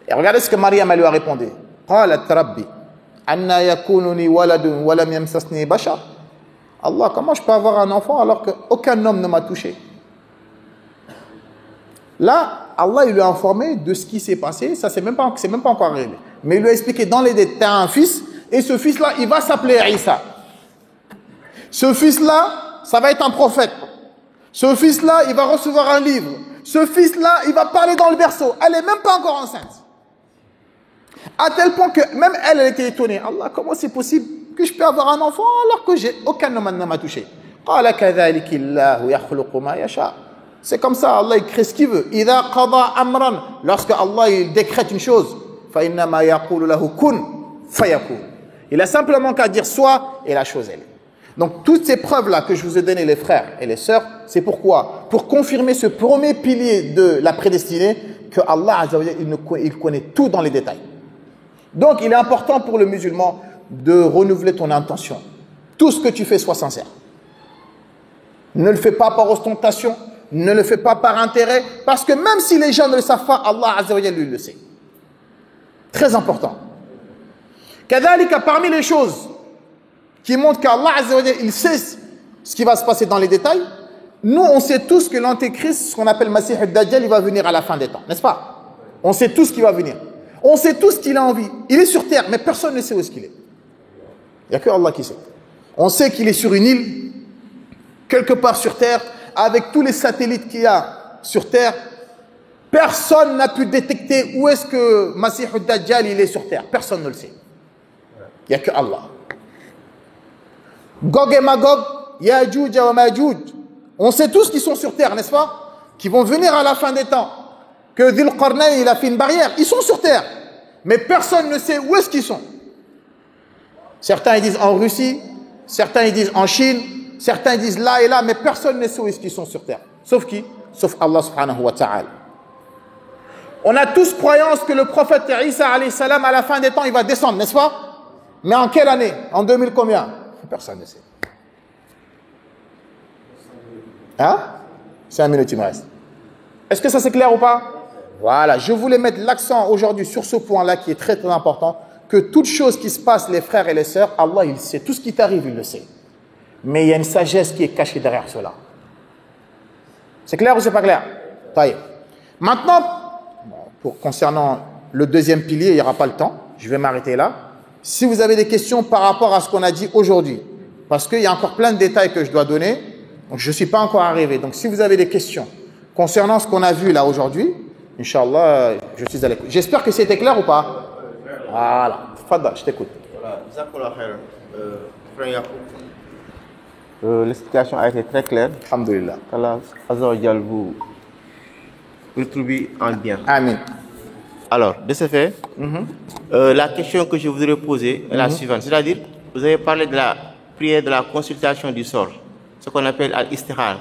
Et regardez ce que Maryam lui a répondu. Qalat rabbi anna yakununi waladun wa lam yamsasni bashar. Allah, comment je peux avoir un enfant alors qu'aucun homme ne m'a touché? Là, Allah, il lui a informé de ce qui s'est passé. Ça, c'est même pas encore arrivé. Mais il lui a expliqué dans les détails un fils. Et ce fils-là, il va s'appeler Isa. Ce fils-là, ça va être un prophète. Ce fils-là, il va recevoir un livre. Ce fils-là, il va parler dans le berceau. Elle n'est même pas encore enceinte. À tel point que même elle était étonnée. Allah, comment c'est possible que je peux avoir un enfant alors que aucun homme ne m'a touché? Qala kadhalika Allahu yakhluqu ma yasha. C'est comme ça, Allah il crée ce qu'il veut. Idha qada amran, lorsque Allah il décrète une chose, fa innama yaqulu lahu kun fayakun. Il a simplement qu'à dire soit et la chose elle est. Donc toutes ces preuves-là que je vous ai données, les frères et les sœurs, c'est pourquoi? Pour confirmer ce premier pilier de la prédestinée, que Allah Azza wa Jalla, il connaît tout dans les détails. Donc il est important pour le musulman de renouveler ton intention. Tout ce que tu fais, sois sincère. Ne le fais pas par ostentation, ne le fais pas par intérêt, parce que même si les gens ne le savent pas, Allah Azza wa Jalla lui le sait. Très important. Kadhalika, parmi les choses qui montrent qu'Allah Azza wa Jalla, il sait ce qui va se passer dans les détails, nous on sait tous que l'antéchrist, ce qu'on appelle Masih al-Dajjal, il va venir à la fin des temps, n'est-ce pas? On sait tous qu'il va venir. On sait tous qu'il a envie. Il est sur terre, mais personne ne sait où est-ce qu'il est. Il n'y a que Allah qui sait. On sait qu'il est sur une île, quelque part sur terre, avec tous les satellites qu'il y a sur terre. Personne n'a pu détecter où est-ce que Masih al-Dajjal il est sur terre. Personne ne le sait. Il n'y a que Allah. Gog et Magog, Ya'juj wa Ma'juj. On sait tous qu'ils sont sur terre, n'est-ce pas? Qui vont venir à la fin des temps. Que Dhul Qarnayn, il a fait une barrière. Ils sont sur terre. Mais personne ne sait où est-ce qu'ils sont. Certains ils disent en Russie, certains ils disent en Chine, certains ils disent là et là, mais personne ne sait où est-ce qu'ils sont sur terre. Sauf qui? Sauf Allah subhanahu wa ta'ala. On a tous croyance que le prophète Isa alayhi salam, à la fin des temps, il va descendre, n'est-ce pas? Mais en quelle année? En 2000 combien? Personne ne sait. Hein? 5 minutes, il me reste. Est-ce que ça c'est clair ou pas? Voilà, je voulais mettre l'accent aujourd'hui sur ce point-là qui est très très important, que toute chose qui se passe, les frères et les sœurs, Allah il sait, tout ce qui t'arrive il le sait. Mais il y a une sagesse qui est cachée derrière cela. C'est clair ou c'est pas clair? Taïe. Maintenant, concernant le deuxième pilier, il n'y aura pas le temps, je vais m'arrêter là. Si vous avez des questions par rapport à ce qu'on a dit aujourd'hui, parce qu'il y a encore plein de détails que je dois donner, donc je ne suis pas encore arrivé. Donc si vous avez des questions concernant ce qu'on a vu là aujourd'hui, Inch'Allah, je suis à l'écoute. J'espère que c'était clair ou pas? Voilà. Fadda, je t'écoute. L'explication a été très claire. Alhamdulillah. Allah Azza wa Jal vous retrouve en bien. Amen. Alors, de ce fait, la question que je voudrais poser est la suivante. C'est-à-dire, vous avez parlé de la prière de la consultation du sort, ce qu'on appelle al-istihar.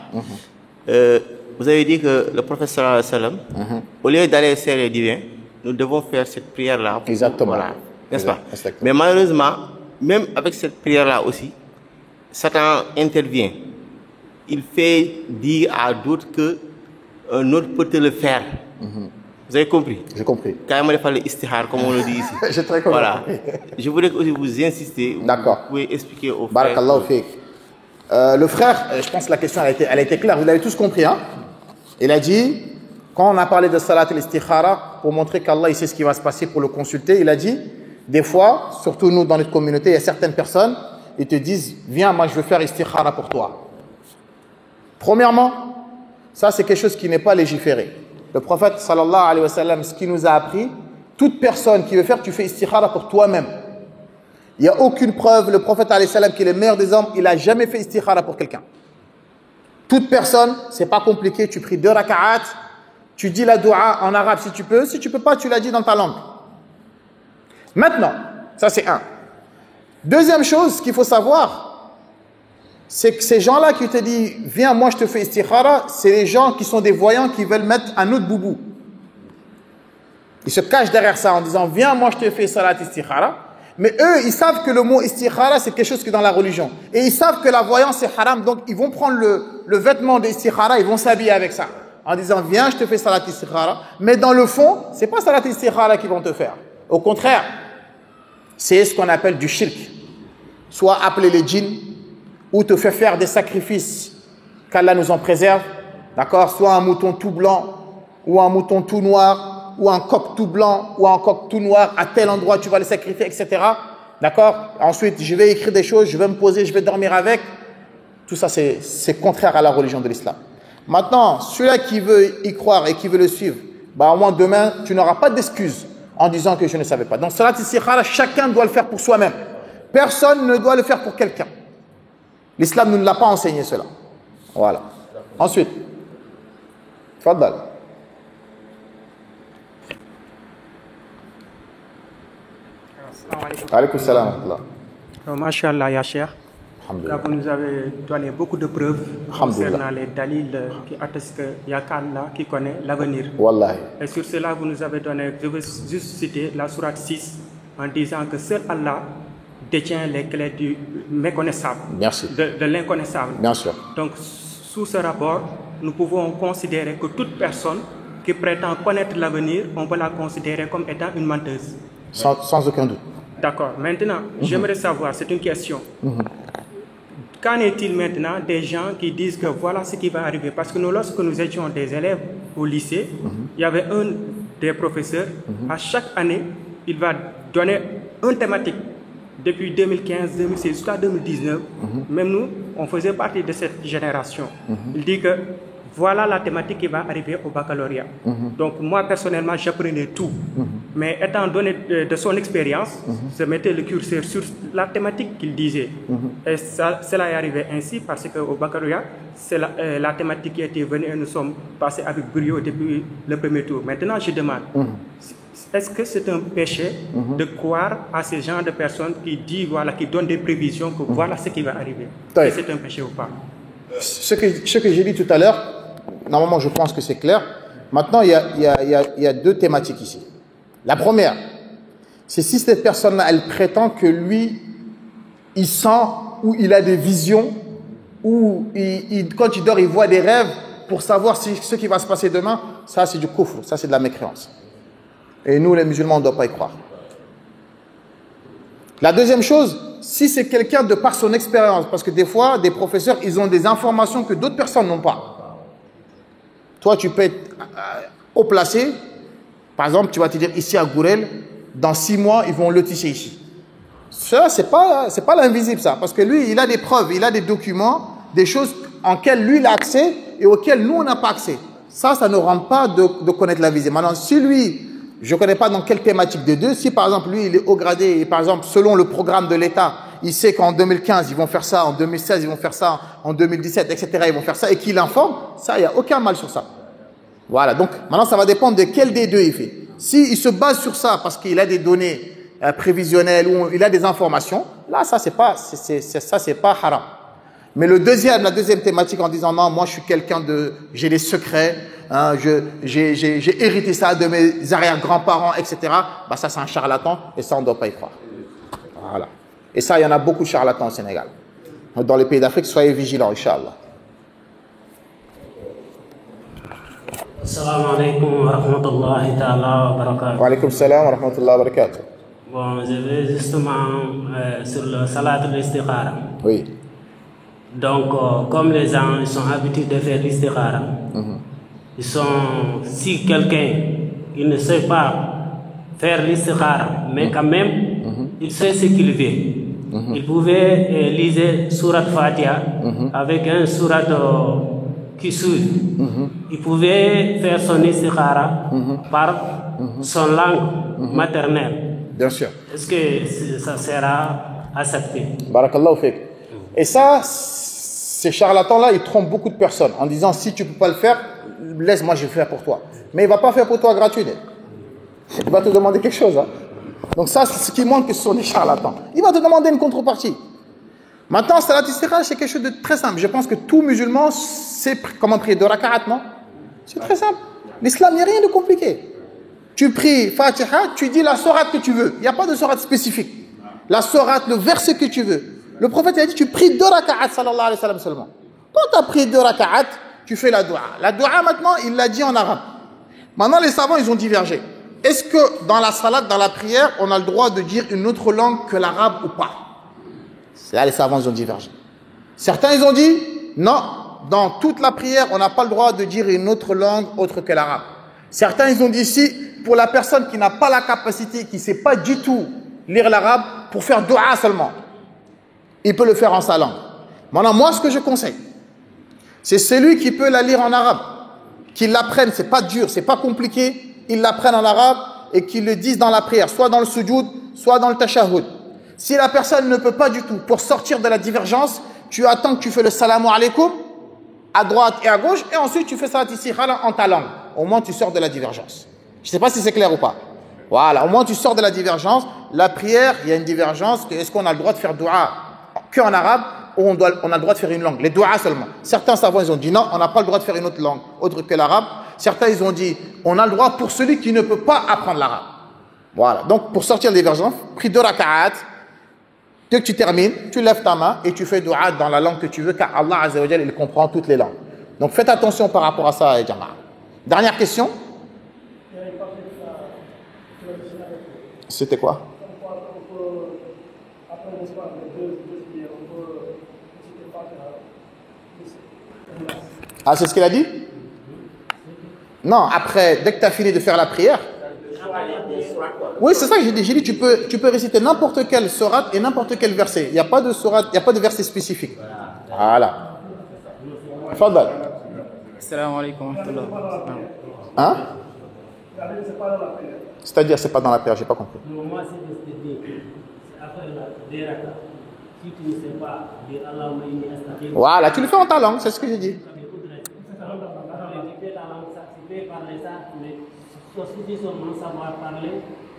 Vous avez dit que le prophète sallallahu alayhi wa sallam, au lieu d'aller vers les divins, nous devons faire cette prière-là. Exactement. Voilà, n'est-ce pas? Exactement. Mais malheureusement, même avec cette prière-là aussi, Satan intervient. Il fait dire à d'autres qu'un autre peut te le faire. Vous avez compris? J'ai compris. Quand même, il fallait istihar, comme on le dit ici. J'ai très compris. Voilà. Je voudrais aussi vous insister. D'accord. Vous pouvez expliquer au frère. Barakallahu fik. Le frère, je pense que la question elle a été claire. Vous l'avez tous compris, hein? Il a dit, quand on a parlé de salat al-istikhara, pour montrer qu'Allah il sait ce qui va se passer pour le consulter, il a dit, des fois, surtout nous dans notre communauté, il y a certaines personnes, ils te disent, viens, moi je veux faire istikhara pour toi. Premièrement, ça c'est quelque chose qui n'est pas légiféré. Le prophète sallallahu alayhi wa sallam, ce qu'il nous a appris, toute personne qui veut faire, tu fais istikhara pour toi-même. Il n'y a aucune preuve, le prophète alayhi salam, qui est le meilleur des hommes, il n'a jamais fait istikhara pour quelqu'un. Toute personne, c'est pas compliqué, tu pries 2 raka'at, tu dis la dua en arabe si tu peux pas, tu l'as dit dans ta langue. Maintenant, ça c'est un. Deuxième chose qu'il faut savoir, c'est que ces gens-là qui te disent « Viens, moi je te fais istikhara », c'est les gens qui sont des voyants qui veulent mettre un autre boubou. Ils se cachent derrière ça en disant « Viens, moi je te fais salat istikhara ». Mais eux, ils savent que le mot istikhara, c'est quelque chose qui est dans la religion. Et ils savent que la voyance, c'est haram. Donc, ils vont prendre le vêtement d'istikhara, ils vont s'habiller avec ça. En disant, viens, je te fais salat istikhara. Mais dans le fond, c'est pas salat istikhara qu'ils vont te faire. Au contraire, c'est ce qu'on appelle du shirk. Soit appeler les djinns, ou te faire des sacrifices qu'Allah nous en préserve. D'accord? Soit un mouton tout blanc, ou un mouton tout noir, ou un coq tout blanc, ou un coq tout noir, à tel endroit tu vas le sacrifier, etc. D'accord? Ensuite, je vais écrire des choses, je vais me poser, je vais dormir avec. Tout ça, c'est contraire à la religion de l'islam. Maintenant, celui-là qui veut y croire et qui veut le suivre, bah, au moins demain, tu n'auras pas d'excuse en disant que je ne savais pas. Donc, salat istikhara, chacun doit le faire pour soi-même. Personne ne doit le faire pour quelqu'un. L'islam ne nous l'a pas enseigné cela. Voilà. Ensuite, Fadal. Alaykoum salam. Masha'Allah, ya Cheikh. Là, vous nous avez donné beaucoup de preuves concernant les dalils qui attestent qu'il y a qu'Allah qui connaît l'avenir. Wallahi. Et sur cela, vous nous avez donné, je veux juste citer la sourate 6 en disant que seul Allah détient les clés du méconnaissable, Merci. de l'inconnaissable. Bien sûr. Donc, sous ce rapport, nous pouvons considérer que toute personne qui prétend connaître l'avenir, on peut la considérer comme étant une menteuse. Sans aucun doute. D'accord. Maintenant, j'aimerais savoir, c'est une question. Qu'en est-il maintenant des gens qui disent que voilà ce qui va arriver? Parce que nous, lorsque nous étions des élèves au lycée, il y avait un des professeurs, à chaque année, il va donner une thématique. Depuis 2015, 2016 jusqu'à 2019, même nous, on faisait partie de cette génération. Il dit que voilà la thématique qui va arriver au baccalauréat. Donc moi, personnellement, j'apprenais tout. Mais étant donné de son expérience, je mettais le curseur sur la thématique qu'il disait. Et cela est arrivé ainsi parce qu'au baccalauréat, c'est la thématique qui était venue et nous sommes passés avec brio depuis le premier tour. Maintenant, je demande, est-ce que c'est un péché de croire à ces gens de personnes qui disent, voilà, qui donnent des prévisions que voilà ce qui va arriver? Est-ce que c'est un péché ou pas? Ce que j'ai dit tout à l'heure, normalement je pense que c'est clair. Maintenant, il y a 2 thématiques ici. La première, c'est si cette personne-là, elle prétend que lui, il sent ou il a des visions, ou quand il dort, il voit des rêves pour savoir ce qui va se passer demain. Ça, c'est du kufr, ça, c'est de la mécréance. Et nous, les musulmans, on ne doit pas y croire. La deuxième chose, si c'est quelqu'un de par son expérience, parce que des fois, des professeurs, ils ont des informations que d'autres personnes n'ont pas. Toi, tu peux être haut placé. Par exemple, tu vas te dire ici à Gourel, dans 6 mois, ils vont le tisser ici. Ça, c'est pas l'invisible, ça. Parce que lui, il a des preuves, il a des documents, des choses en lesquelles lui, il a accès et auxquelles nous, on n'a pas accès. Ça ne rend pas de connaître l'invisible. Maintenant, si lui, je ne connais pas dans quelle thématique des deux, si par exemple, lui, il est haut gradé et par exemple, selon le programme de l'État, il sait qu'en 2015, ils vont faire ça, en 2016, ils vont faire ça, en 2017, etc., ils vont faire ça et qu'il informe, ça, il n'y a aucun mal sur ça. Voilà, donc maintenant, ça va dépendre de quel des deux il fait. S'il se base sur ça parce qu'il a des données prévisionnelles ou il a des informations, là, ça, c'est pas haram. Mais la deuxième thématique en disant non, moi, je suis quelqu'un j'ai des secrets, hein, j'ai hérité ça de mes arrière-grands-parents, etc., bah, ça, c'est un charlatan et ça, on ne doit pas y croire. Voilà. Et ça, il y en a beaucoup de charlatans au Sénégal. Dans les pays d'Afrique, soyez vigilants, Inch'Allah. Assalamu alaikum wa rahmatullahi ta'ala wa barakatuh. Wa alaykum salam wa rahmatullahi wa barakatuh. Bon, je vais justement sur le salat al-istikhara. Oui. Donc, comme les gens ils sont habitués de faire l'istikhara, si quelqu'un il ne sait pas faire l'istikhara, mais quand même, il sait ce qu'il veut. Il pouvait lire Surat Fatiha avec un Surat qui suit. Il pouvait faire son istikhara par son langue maternelle. Bien sûr. Est-ce que ça sera accepté? Barakallahu fik. Et ça, ces charlatans-là, ils trompent beaucoup de personnes en disant si tu ne peux pas le faire, laisse-moi, je vais faire pour toi. Mais il ne va pas faire pour toi gratuit. Il va te demander quelque chose. Hein. Donc ça, c'est ce qui montre que ce sont des charlatans. Il va te demander une contrepartie. Maintenant, salat istikhara, c'est quelque chose de très simple. Je pense que tout musulman sait comment prier 2 rak'at, non? C'est très simple. L'islam, il n'y a rien de compliqué. Tu pries Fatiha, tu dis la sourate que tu veux. Il n'y a pas de sourate spécifique. La sourate, le verset que tu veux. Le prophète il a dit, tu pries 2 rak'at, sallallahu alayhi wa sallam seulement. Quand tu as pris 2 rak'at, tu fais la dua. La dua, maintenant, il l'a dit en arabe. Maintenant, les savants, ils ont divergé. Est-ce que dans la salat, dans la prière, on a le droit de dire une autre langue que l'arabe ou pas? Là, les savants, ils ont divergé. Certains, ils ont dit, non, dans toute la prière, on n'a pas le droit de dire une autre langue autre que l'arabe. Certains, ils ont dit, si, pour la personne qui n'a pas la capacité, qui ne sait pas du tout lire l'arabe, pour faire dua seulement, il peut le faire en sa langue. Maintenant, moi, ce que je conseille, c'est celui qui peut la lire en arabe, qu'il l'apprenne, c'est pas dur, c'est pas compliqué, il l'apprenne en arabe et qu'il le dise dans la prière, soit dans le sujoud, soit dans le tashahhud. Si la personne ne peut pas du tout, pour sortir de la divergence, tu attends que tu fais le salamu alaykoum à droite et à gauche, et ensuite tu fais salat istikhara en ta langue. Au moins tu sors de la divergence. Je ne sais pas si c'est clair ou pas. Voilà, au moins tu sors de la divergence. La prière, il y a une divergence. Est-ce qu'on a le droit de faire dua qu'en arabe ou on a le droit de faire une langue? Les dua seulement. Certains savants, ils ont dit non, on n'a pas le droit de faire une autre langue, autre que l'arabe. Certains, ils ont dit, on a le droit pour celui qui ne peut pas apprendre l'arabe. Voilà, donc pour sortir de la divergence, prie 2 rak'at. Dès que tu termines, tu lèves ta main et tu fais dua dans la langue que tu veux, car Allah Azza wa Jalla, il comprend toutes les langues. Donc faites attention par rapport à ça, Jama'a. Dernière question. C'était quoi? Ah, c'est ce qu'il a dit? Non, après, dès que tu as fini de faire la prière. Oui, c'est ça que j'ai dit. J'ai dit, tu peux réciter n'importe quelle sourate et n'importe quel verset. Il n'y a pas de sourate, il n'y a pas de verset spécifique. Voilà. Fadal. Assalamu alaikum. Hein? C'est-à-dire, c'est pas dans la prière, j'ai pas compris. Voilà, tu le fais en ta langue, c'est ce que j'ai dit.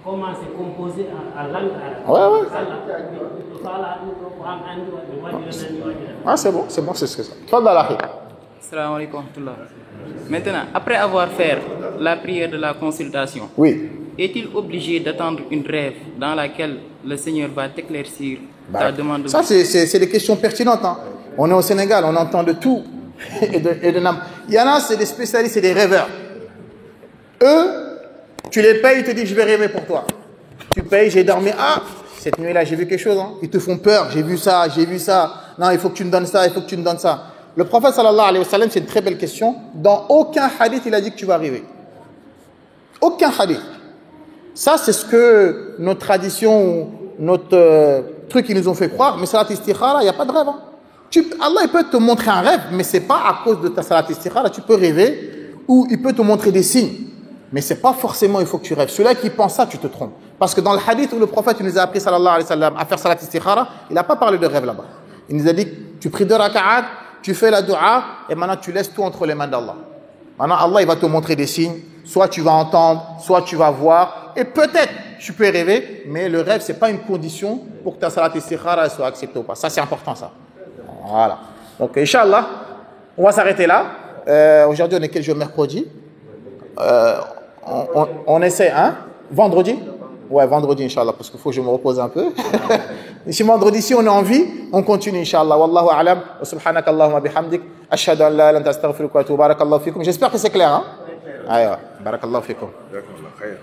Comment c'est composé en langue arabe. Ouais. Ah, c'est bon, c'est ce que ça. Assalamu alaikum. Maintenant, après avoir fait la prière de la consultation, oui, est-il obligé d'attendre une rêve dans laquelle le Seigneur va t'éclaircir ta demande? Ça, c'est des questions pertinentes. Hein. On est au Sénégal, on entend de tout. Il y en a, c'est des spécialistes, c'est des rêveurs. Eux, tu les payes, ils te disent, je vais rêver pour toi. Tu payes, j'ai dormi. Ah, cette nuit-là, j'ai vu quelque chose. Hein. Ils te font peur, j'ai vu ça. Non, il faut que tu me donnes ça, il faut que tu me donnes ça. Le prophète, sallallahu alayhi wa sallam, c'est une très belle question. Dans aucun hadith, il a dit que tu vas arriver. Aucun hadith. Ça, c'est ce que nos traditions, notre truc qu'ils nous ont fait croire. Mais salat istikhara, il n'y a pas de rêve. Hein. Allah, il peut te montrer un rêve, mais ce n'est pas à cause de ta salat istikhara. Tu peux rêver ou il peut te montrer des signes. Mais ce n'est pas forcément il faut que tu rêves. Celui-là qui pense ça, tu te trompes. Parce que dans le hadith où le prophète nous a appris, sallallahu alayhi wa sallam, à faire salat istikhara, il n'a pas parlé de rêve là-bas. Il nous a dit, tu pries 2 rak'at, tu fais la dua, et maintenant tu laisses tout entre les mains d'Allah. Maintenant, Allah, il va te montrer des signes. Soit tu vas entendre, soit tu vas voir. Et peut-être, tu peux rêver, mais le rêve, ce n'est pas une condition pour que ta salat istikhara soit acceptée ou pas. Ça, c'est important, ça. Voilà. Donc, Inch'Allah, on va s'arrêter là. Aujourd'hui, on est quel jour? Mercredi. On essaie, hein? Vendredi? Ouais, vendredi, Inch'Allah, parce qu'il faut que je me repose un peu. Si vendredi, si on est en vie, on continue, Inch'Allah. Wallahu a'lam. Wa subhanaka Allahumma bihamdik. Ashhadu an la ilaha illa anta astaghfiruka wa atubu. Barakallahu fikum. J'espère que c'est clair, hein? ايوه بارك الله فيكم. جزاكم الله خير.